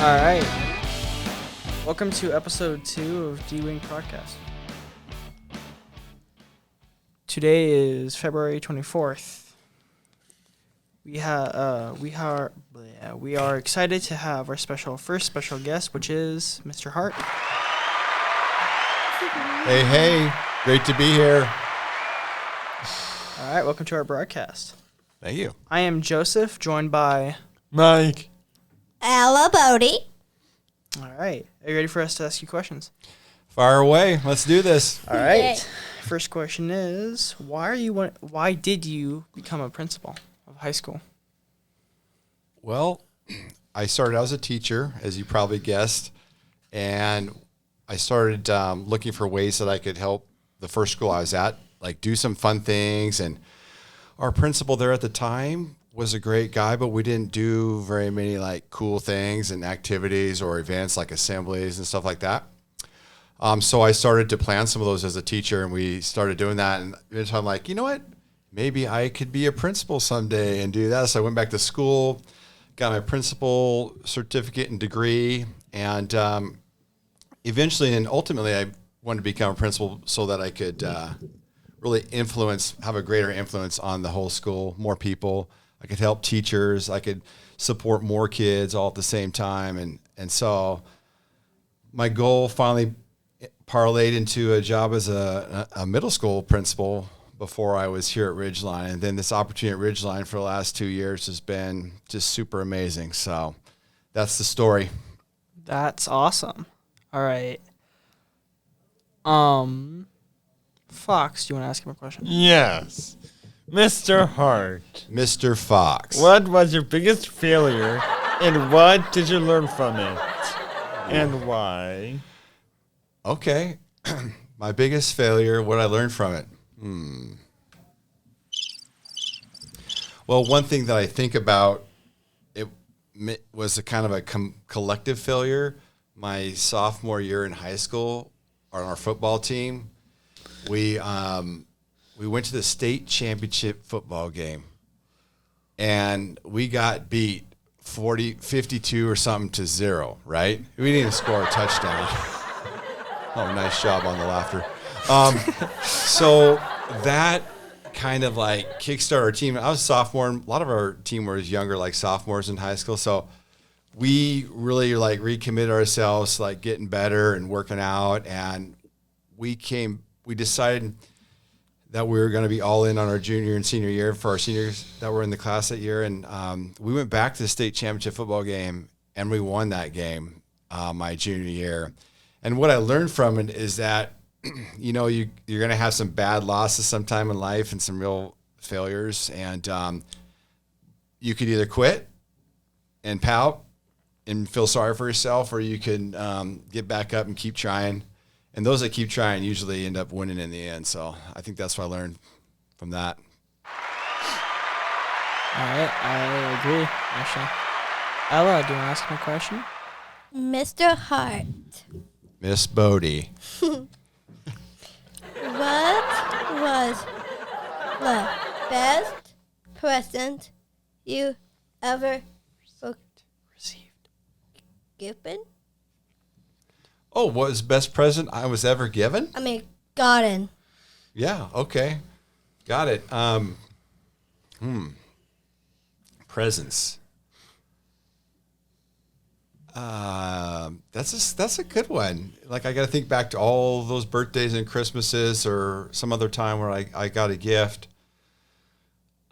All right. Welcome to episode 2 of D-Wing Podcast. Today is February 24th. We are excited to have our first special guest, which is Mr. Hart. Hey, great to be here. All right, welcome to our broadcast. Thank you. I am Joseph, joined by Mike. Ella Bodie. All right. Are you ready for us to ask you questions? Fire away. Let's do this. All right. Yay. First question is, why did you become a principal of high school? Well, I started out as a teacher, as you probably guessed, and I started looking for ways that I could help the first school I was at, like do some fun things. And our principal there at the time was a great guy, but we didn't do very many like cool things and activities or events like assemblies and stuff like that. So I started to plan some of those as a teacher, and we started doing that. And eventually I'm like, you know what? Maybe I could be a principal someday and do that. So I went back to school, got my principal certificate and degree, and eventually and ultimately I wanted to become a principal so that I could really have a greater influence on the whole school, more people. I could help teachers. I could support more kids all at the same time. And so my goal finally parlayed into a job as a middle school principal before I was here at Ridgeline. And then this opportunity at Ridgeline for the last 2 years has been just super amazing. So that's the story. That's awesome. All right. Fox, do you want to ask him a question? Yes. Mr. Hart, Mr. Fox. what was your biggest failure and what did you learn from it? And why? Okay. My biggest failure, what I learned from it. Well, one thing that I think about, it was a kind of a collective failure. My sophomore year in high school, on our football team, we went to the state championship football game, and we got beat 52 or something to 0, right? We didn't even score a touchdown. Oh, nice job on the laughter. So that kind of like kickstarted our team. I was a sophomore, and a lot of our team was younger, like sophomores in high school. So we really like recommitted ourselves, like getting better and working out. And we decided that we were going to be all in on our junior and senior year for our seniors that were in the class that year. And we went back to the state championship football game, and we won that game my junior year. And what I learned from it is that, you know, you're going to have some bad losses sometime in life and some real failures. And you could either quit and pout and feel sorry for yourself, or you can get back up and keep trying. And those that keep trying usually end up winning in the end. So I think that's what I learned from that. All right, I agree, actually. Ella, do you want to ask him a question? Mr. Hart, Miss Bodie. what was the best present you ever Received. given? Oh, what was the best present I was ever given? Gotten. Yeah, okay. Got it. Presents. That's a good one. Like, I got to think back to all those birthdays and Christmases or some other time where I got a gift.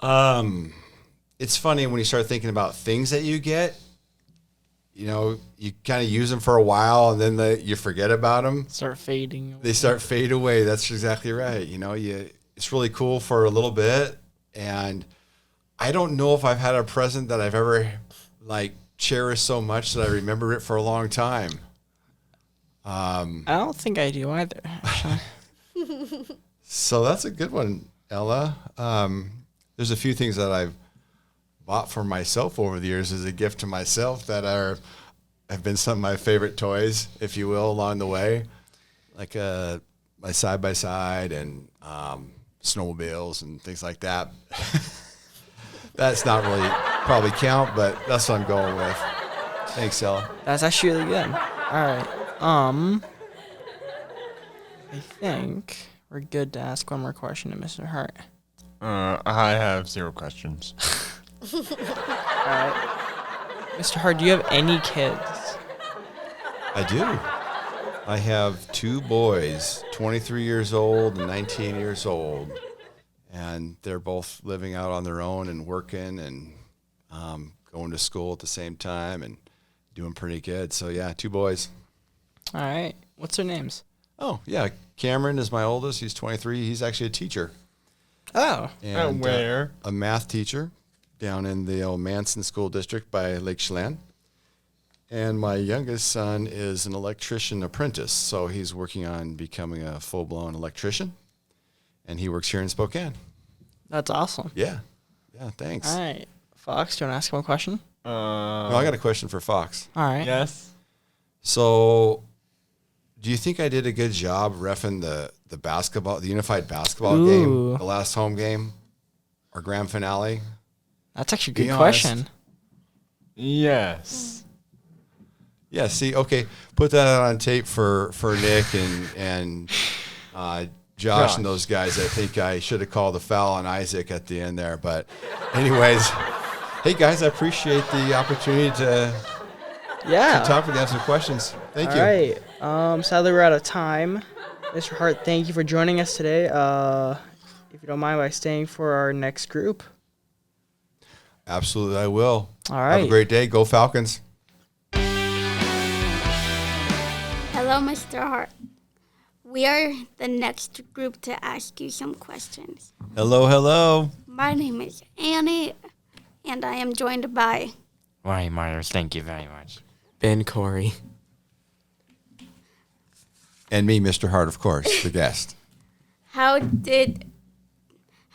It's funny when you start thinking about things that you get, you know, you kind of use them for a while and then you forget about them. Start fading. They start fade away. That's exactly right. You know, it's really cool for a little bit. And I don't know if I've had a present that I've ever like cherished so much that I remember it for a long time. I don't think I do either, actually. So that's a good one, Ella. There's a few things that I've bought for myself over the years as a gift to myself that have been some of my favorite toys, if you will, along the way, like my side-by-side and snowmobiles and things like that. That's not really probably count, but that's what I'm going with. Thanks, Ella. That's actually really good. All right. I think we're good to ask one more question to Mr. Hart. I have 0 questions. All right. Mr. Hart, do you have any kids? I do. I have 2 boys, 23 years old and 19 years old. And they're both living out on their own and working and going to school at the same time and doing pretty good. So, yeah, 2 boys. All right. What's their names? Oh, yeah. Cameron is my oldest. He's 23. He's actually a teacher. Oh. And Where? a math teacher down in the old Manson School District by Lake Chelan. And my youngest son is an electrician apprentice. So he's working on becoming a full-blown electrician. And he works here in Spokane. That's awesome. Yeah. Yeah, thanks. All right. Fox, do you want to ask him a question? Well, I got a question for Fox. All right. Yes. So, do you think I did a good job reffing the basketball, the unified basketball Ooh. game, the last home game, our grand finale? That's actually a Be good honest. question. Yes. Yeah. See, okay, put that out on tape for Nick and Josh and those guys. I think I should have called the foul on Isaac at the end there, but anyways, hey guys, I appreciate the opportunity to Yeah. talk with you, have some questions. Thank All you. right. Sadly, we're out of time. Mr. Hart, thank you for joining us today. If you don't mind, by staying for our next group. Absolutely, I will. All Have right. a great day. Go Falcons. Hello, Mr. Hart. We are the next group to ask you some questions. Hello, hello. My name is Annie, and I am joined by Ryan Myers, thank you very much. Ben Corey. And me, Mr. Hart, of course, the guest. how did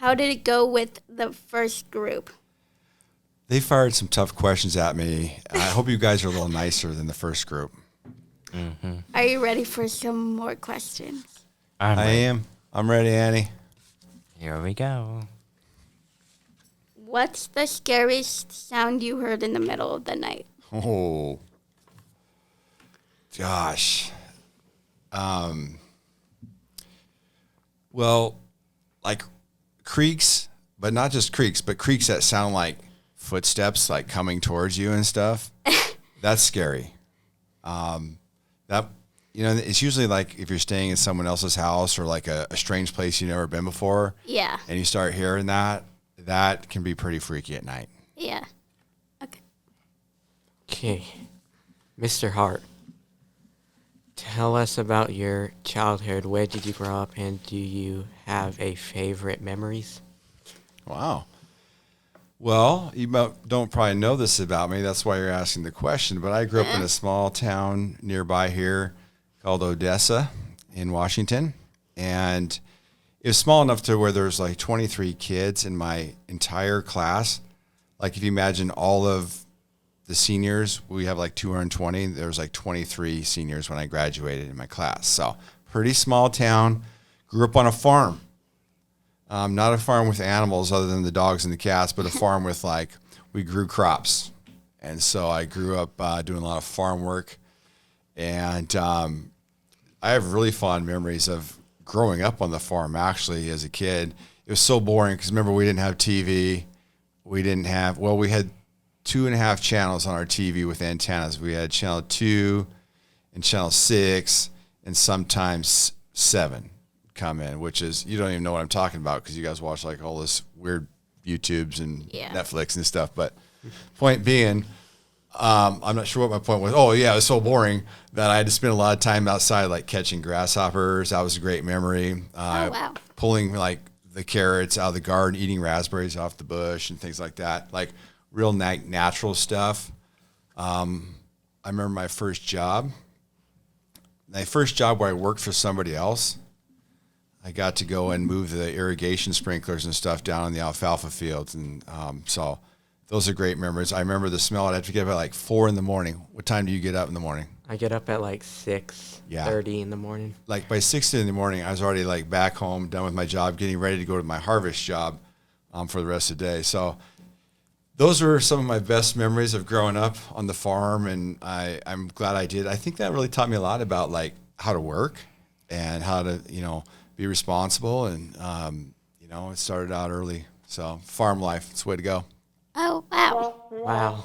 it go with the first group? They fired some tough questions at me. I hope you guys are a little nicer than the first group. Are you ready for some more questions? I'm I ready. am. I'm ready, Annie. Here we go. What's the scariest sound you heard in the middle of the night? Oh, gosh. Well, like creaks, but not just creaks, but creaks that sound like footsteps, like coming towards you and stuff. That's scary. That it's usually like if you're staying in someone else's house or like a strange place you've never been before, Yeah, and you start hearing that can be pretty freaky at night. yeah. Okay. Okay. Mr. Hart, tell us about your childhood. Where did you grow up, and do you have a favorite memories? Wow. Well, you don't probably know this about me. That's why you're asking the question. But I grew up in a small town nearby here called Odessa in Washington. And it was small enough to where there was like 23 kids in my entire class. Like if you imagine all of the seniors, we have like 220. There was like 23 seniors when I graduated in my class. So pretty small town. Grew up on a farm. Not a farm with animals other than the dogs and the cats, but a farm with we grew crops. And so I grew up doing a lot of farm work. And I have really fond memories of growing up on the farm actually as a kid. It was so boring because remember we didn't have TV. We had 2.5 channels on our TV with antennas. We had channel 2 and channel 6 and sometimes 7 come in, which is, you don't even know what I'm talking about because you guys watch like all this weird YouTubes and Yeah. Netflix and stuff. But point being, I'm not sure what my point was. Oh yeah, it was so boring that I had to spend a lot of time outside, like catching grasshoppers. That was a great memory. Wow. Pulling like the carrots out of the garden, eating raspberries off the bush and things like that. Like real natural stuff. I remember my first job. My first job where I worked for somebody else. I got to go and move the irrigation sprinklers and stuff down in the alfalfa fields. And so those are great memories. I remember the smell. I'd have to get up at like 4 in the morning. What time do you get up in the morning? I get up at like 6:30 in the morning. Like by 6 in the morning, I was already like back home, done with my job, getting ready to go to my harvest job for the rest of the day. So those were some of my best memories of growing up on the farm, and I'm glad I did. I think that really taught me a lot about like how to work and how to, be responsible. And, it started out early. So farm life, it's the way to go. Oh, wow. Wow.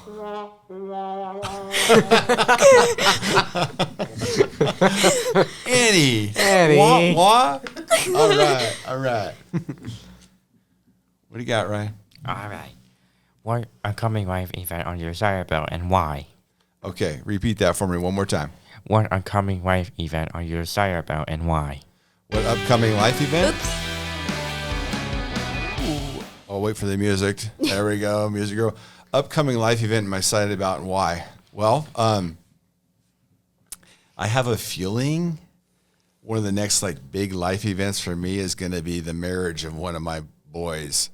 Annie. Annie. Wah, wah. All right. What do you got, Ryan? All right. What upcoming life event are you excited about and why? Okay, repeat that for me one more time. What upcoming life event are you excited about and why? What upcoming life event? Ooh, I'll wait for the music. There we go, music girl. Upcoming life event I'm excited about and why? Well, I have a feeling one of the next like big life events for me is going to be the marriage of one of my boys.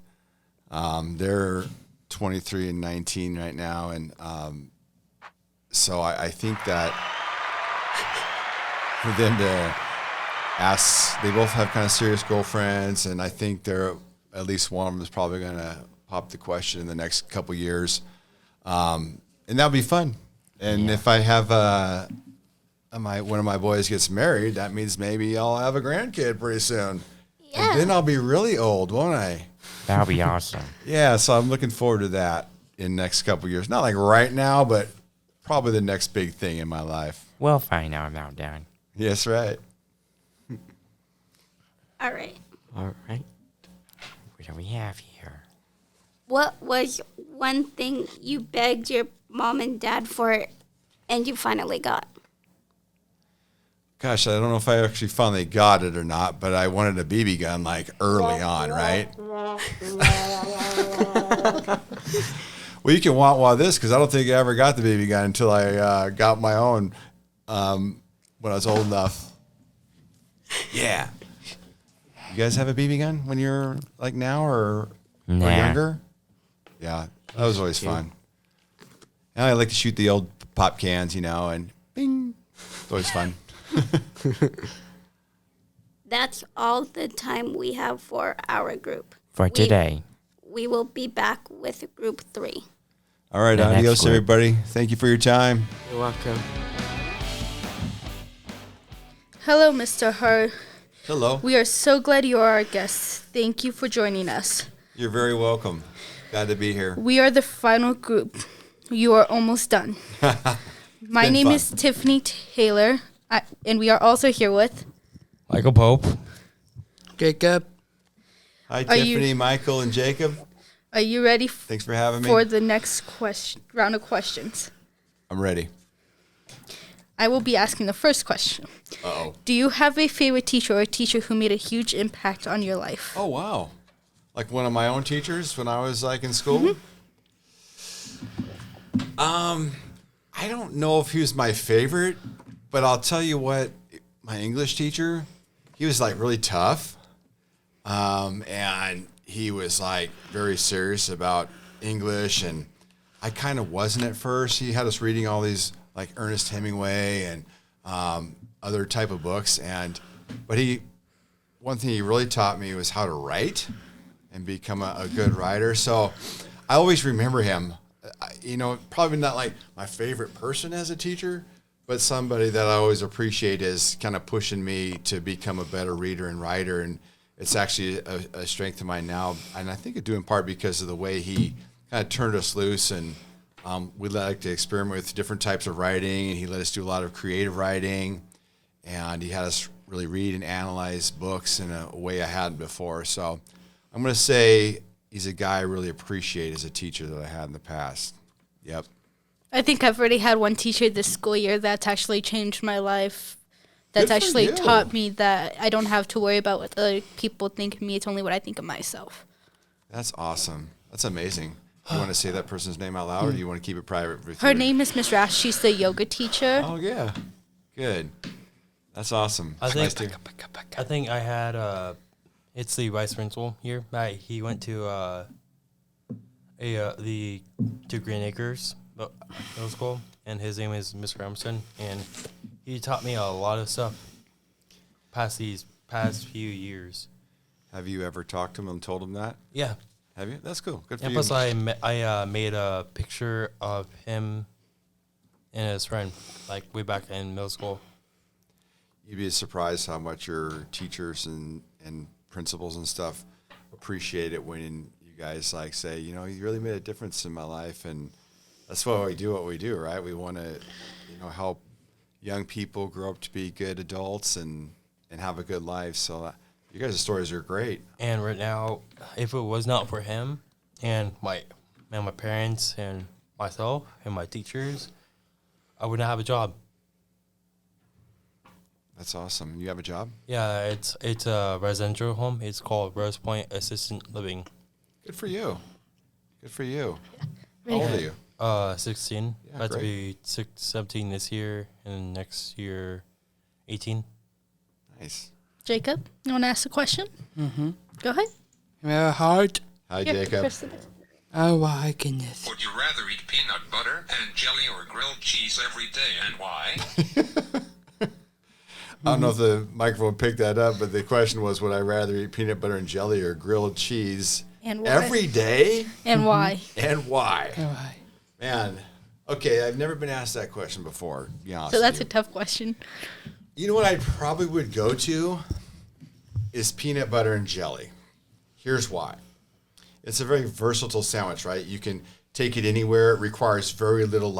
They're 23 and 19 right now, and so I think that for them to ask, they both have kind of serious girlfriends, and I think they're at least one of them is probably going to pop the question in the next couple years, and that'll be fun. And if I have one of my boys gets married, that means maybe I'll have a grandkid pretty soon, and then I'll be really old, won't I? That'll be awesome. Yeah, so I'm looking forward to that in the next couple years. Not like right now, but probably the next big thing in my life. We'll find out about that. Yes, right. All right. All right. What do we have here? What was one thing you begged your mom and dad for and you finally got? Gosh, I don't know if I actually finally got it or not, but I wanted a BB gun like early on, right? Well, you can wah this because I don't think I ever got the BB gun until I got my own when I was old enough. Yeah. You guys have a BB gun when you're like now or younger? Yeah, that was always fun. And I like to shoot the old pop cans, and bing. It's always fun. That's all the time we have for our group. For today. We will be back with group 3. All right, The next adios, group. everybody. Thank you for your time. You're welcome. Hello, Mr. Hart. Hello. We are so glad you are our guest. Thank you for joining us. You're very welcome. Glad to be here. We are the final group. You are almost done. My been name fun. is Tiffany Taylor, and we are also here with Michael Pope. Jacob. Hi, Are you- Tiffany, Michael, and Jacob. Are you ready Thanks for having me. for the next round of questions? I'm ready. I will be asking the first question. Uh-oh. Do you have a favorite teacher or a teacher who made a huge impact on your life? Oh, wow. Like one of my own teachers when I was like in school? I don't know if he was my favorite, but I'll tell you what, my English teacher, he was like really tough. And he was like very serious about English, and I kind of wasn't at first. He had us reading all these like Ernest Hemingway and other type of books, but one thing he really taught me was how to write and become a good writer. So I always remember him. Probably not like my favorite person as a teacher, but somebody that I always appreciate is kind of pushing me to become a better reader and writer. And it's actually a strength of mine now. And I think it due in part because of the way he kind of turned us loose, and we like to experiment with different types of writing, and he let us do a lot of creative writing, and he had us really read and analyze books in a way I hadn't before. So I'm going to say he's a guy I really appreciate as a teacher that I had in the past. Yep. I think I've already had one teacher this school year that's actually changed my life. That's Good for actually you. taught me that I don't have to worry about what other people think of me. It's only what I think of myself. That's awesome. That's amazing. Do you want to say that person's name out loud, or do you want to keep it private? With Her your- name is Miss Rash. She's the yoga teacher. Oh, yeah. Good. That's awesome. I Nice think to- I think I had it's the vice principal here. He went to to Green Acres Middle School, and his name is Mr. Emerson, and he taught me a lot of stuff past few years. Have you ever talked to him and told him that? Yeah, Have you? That's cool. Good for And you. plus, I made a picture of him and his friend, like way back in middle school. You'd be surprised how much your teachers and principals and stuff appreciate it when you guys like say, you really made a difference in my life, and that's why we do what we do, right? We want to, help young people grow up to be good adults and have a good life. So you guys' stories are great. And right now, if it was not for him and my parents and myself and my teachers, I would not have a job. That's awesome. You have a job? Yeah, it's a residential home. It's called Rose Point Assistant Living. Good for you. Good for you. How old are you? 16. Yeah, About to great. be 17 this year, and next year, 18. Nice. Jacob, you want to ask a question? Mm-hmm. Go ahead. Heart. Hi, Here, Jacob. Kristen. Oh my goodness. Would you rather eat peanut butter and jelly or grilled cheese every day, and why? I don't know if the microphone picked that up, but the question was, would I rather eat peanut butter and jelly or grilled cheese And why? every day? And why? And why? Oh, hi. Man, okay, I've never been asked that question before, to be honest So that's a with tough question. you. You know what I probably would go to is peanut butter and jelly. Here's why. It's a very versatile sandwich, right? You can take it anywhere. It requires very little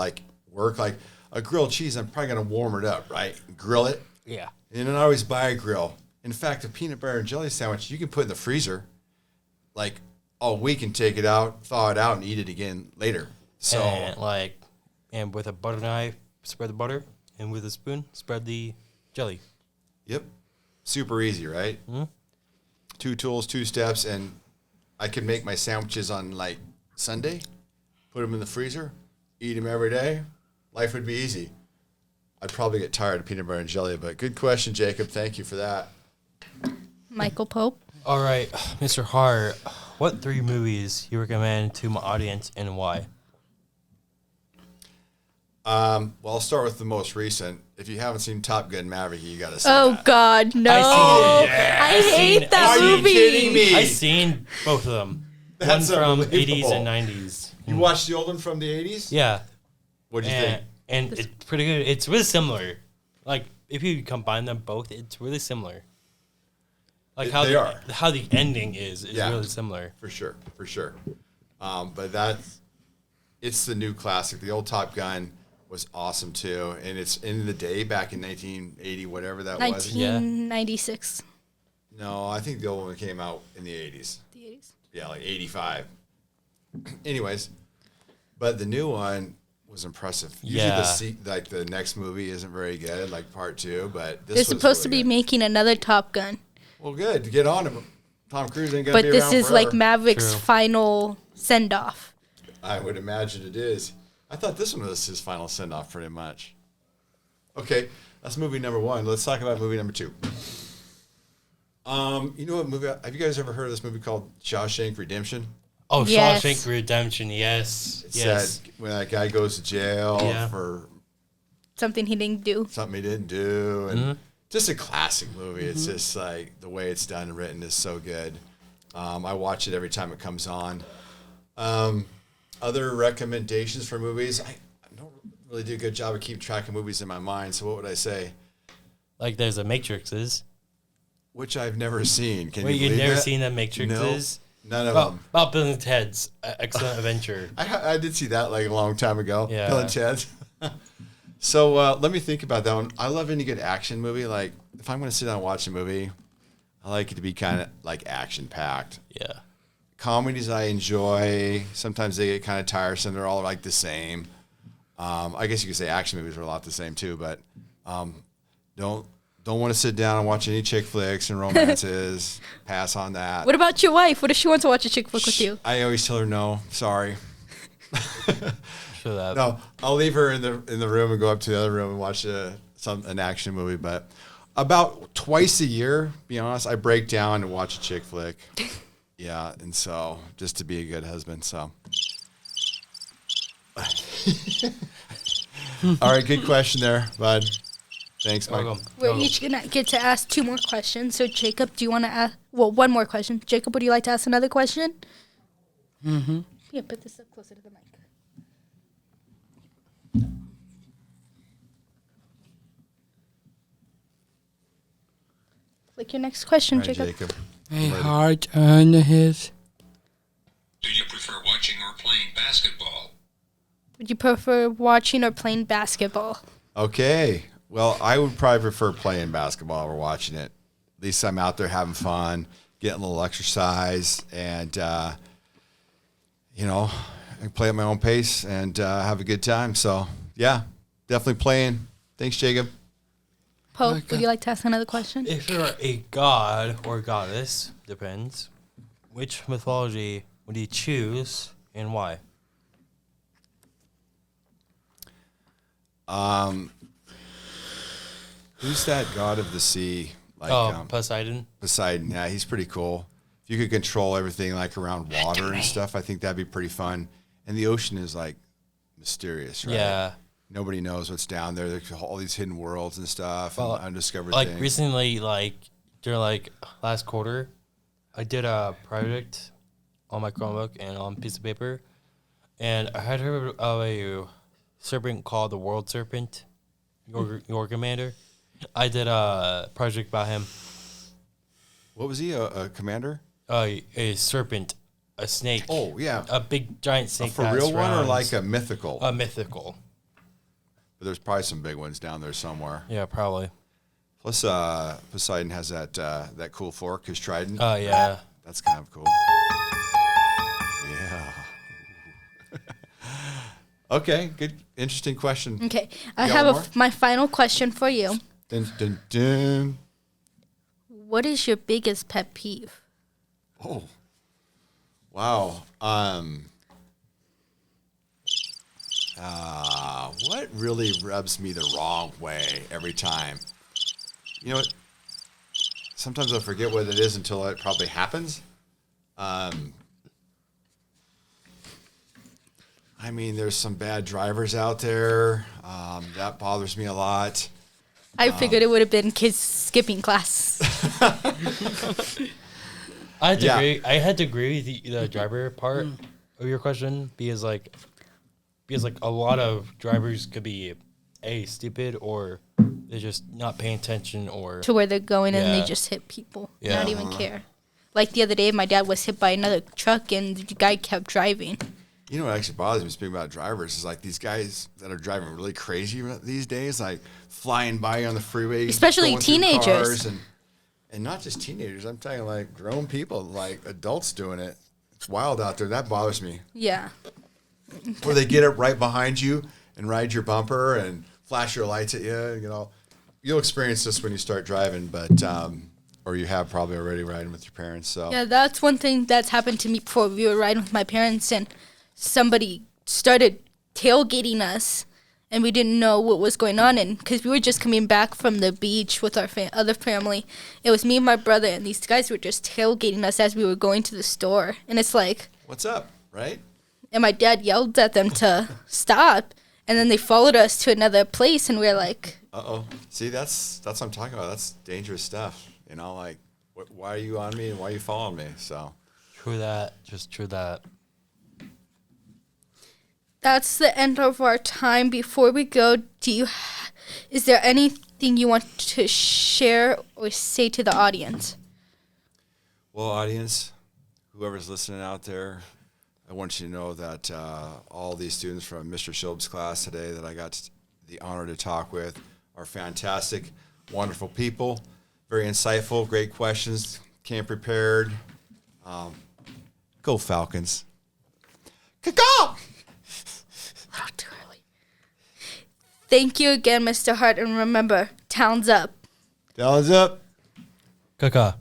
work. Like a grilled cheese, I'm probably going to warm it up, right? Grill it. Yeah. And then I always buy a grill. In fact, a peanut butter and jelly sandwich, you can put in the freezer all week and take it out, thaw it out, and eat it again later. So, And with a butter knife, spread the butter, and with a spoon, spread the jelly. yep, super easy, right? Mm-hmm. 2 tools, 2 steps, and I can make my sandwiches on Sunday, put them in the freezer, eat them every day. Life would be easy. I'd probably get tired of peanut butter and jelly, but good question, Jacob. Thank you for that. Michael Pope. All right, Mr. Hart, what 3 movies you recommend to my audience and why? Well, I'll start with the most recent. If you haven't seen Top Gun Maverick, you got to see Oh that. God, no! I hate that Are you movie. kidding me? I've seen both of them. That's one from unbelievable. 80s and 90s. You watched the old one from the 80s? Yeah. What do you think? And it's pretty good. It's really similar. If you combine them both, it's really similar. How the ending is Yeah. really similar. For sure. But it's the new classic. The old Top Gun was awesome too, and it's in the day back in 1980, whatever that was. 1996. No, I think the old one came out in the 80s. The 80s. Yeah, 85. Anyways, but the new one was impressive. Usually the next movie isn't very good, like part 2, but this They're was supposed to really be good. making another Top Gun, Well, good. To get on it. Tom Cruise ain't gonna but be this around is forever. like Maverick's True. final send off. I would imagine it is. I thought this one was his final send-off pretty much. Okay, that's movie number 1. Let's talk about movie number 2. You know what movie? Have you guys ever heard of this movie called Shawshank Redemption? Oh, Yes. Shawshank Redemption. Yes. It's Yes. that when that guy goes to jail Yeah. for Something he didn't do. something he didn't do, and just a classic movie. It's just the way it's done and written is so good. I watch it every time it comes on. Other recommendations for movies? I don't really do a good job of keeping track of movies in my mind. So what would I say? There's a Matrixes. Which I've never seen. Can Wait, you you've believe never that? seen the Matrixes? No, none of them. About Bill and Ted's Excellent Adventure. I did see that a long time ago. Yeah. Bill and Ted. So let me think about that one. I love any good action movie. Like if I'm going to sit down and watch a movie, I like it to be kind of action packed. Yeah. Comedies I enjoy. Sometimes they get kind of tiresome. They're all the same. I guess you could say action movies are a lot the same too. But don't want to sit down and watch any chick flicks and romances. Pass on that. What about your wife? What if she wants to watch a chick flick with you? I always tell her no. Sorry. Sure that. No, I'll leave her in the room and go up to the other room and watch an action movie. But about twice a year, be honest, I break down and watch a chick flick. Yeah, and so just to be a good husband. So, all right, good question there, bud. Thanks, Mike. Welcome. We're each gonna get to ask 2 more questions. So Jacob, do you want to ask? Well, 1 more question. Jacob, would you like to ask another question? Yeah, put this up closer to the mic. Like your next question, All right, Jacob. Jacob. Hey, Ready? Hart, on his. Do you prefer watching or playing basketball? Would you prefer watching or playing basketball? Okay. Well, I would probably prefer playing basketball over watching it. At least I'm out there having fun, getting a little exercise, and I can play at my own pace and have a good time. So, yeah, definitely playing. Thanks, Jacob. Pope, would you like to ask another question? If you're a god or goddess, depends, which mythology would you choose and why? Who's that god of the sea? Like, Poseidon. Poseidon. Yeah, he's pretty cool. If you could control everything like around water and stuff, I think that'd be pretty fun. And the ocean is like mysterious, right? Yeah. Nobody knows what's down there. There's all these hidden worlds and stuff, and undiscovered Like things. recently, during last quarter, I did a project on my Chromebook and on a piece of paper, and I had heard of a serpent called the World Serpent, your commander. I did a project about him. What was he? A commander? A serpent, a snake. Oh yeah, a big giant snake. For real one or like a mythical? A mythical. But there's probably some big ones down there somewhere. Yeah, probably. Plus, Poseidon has that cool fork, his trident. Oh yeah, that's kind of cool. Yeah. Okay, good, interesting question. Okay, You I got have one more? my final question for you. Dun, dun, dun. What is your biggest pet peeve? Oh, wow. What really rubs me the wrong way every time? You know what? Sometimes I forget what it is until it probably happens. I mean, there's some bad drivers out there. That bothers me a lot. I figured it would have been kids skipping class. I had to agree with the driver part of your question because a lot of drivers could be stupid or they're just not paying attention or To where they're going and they just hit people. Yeah. Not even care. Like the other day, my dad was hit by another truck and the guy kept driving. You know what actually bothers me, speaking about drivers, is like these guys that are driving really crazy these days, like flying by on the freeway. Especially going through teenagers. cars and not just teenagers. I'm talking like grown people, like adults doing it. It's wild out there. That bothers me. Yeah. Or they get up right behind you and ride your bumper and flash your lights at you. You know, you'll experience this when you start driving, but or you have probably already riding with your parents. So Yeah, that's one thing that's happened to me before. We were riding with my parents and somebody started tailgating us and we didn't know what was going on. And because we were just coming back from the beach with our other family, it was me and my brother, and these guys were just tailgating us as we were going to the store. And it's like, what's up, right? And my dad yelled at them to stop, and then they followed us to another place, and we were like, Uh-oh. See, that's what I'm talking about. That's dangerous stuff. You know, like, why are you on me and why are you following me? So True that. Just true that. that's the end of our time. Before we go, is there anything you want to share or say to the audience? Well, audience, whoever's listening out there, I want you to know that all these students from Mr. Schilb's class today that I got the honor to talk with are fantastic, wonderful people, very insightful, great questions, came prepared. Go Falcons. Caw! Not too early. Thank you again, Mr. Hart, and remember, Towns up. Towns up. Kaka.